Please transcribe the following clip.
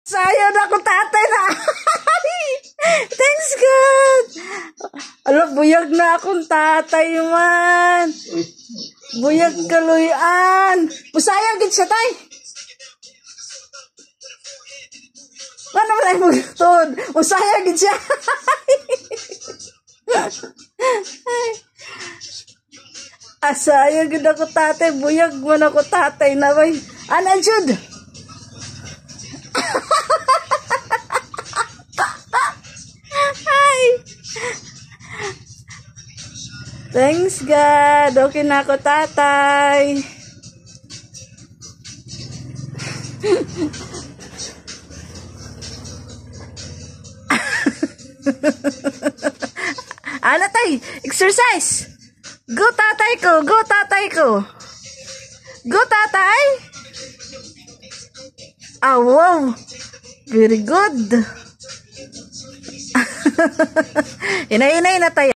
Sayang ako tatay na. Thanks God. Ala, buyag na akong tatay man. Buyag kaluyan. Musaya gid siya tay. Ano man ay bugtod? Musaya gid siya. Asaya gid ako tatay, buyag man ako tatay na bay. Ana jud. Thanks God. Okay na ako tatay. Ano tay? Exercise. Go tatay ko. Go tatay ko. Go tatay. Ah, wow. Very good. Inay na tayo.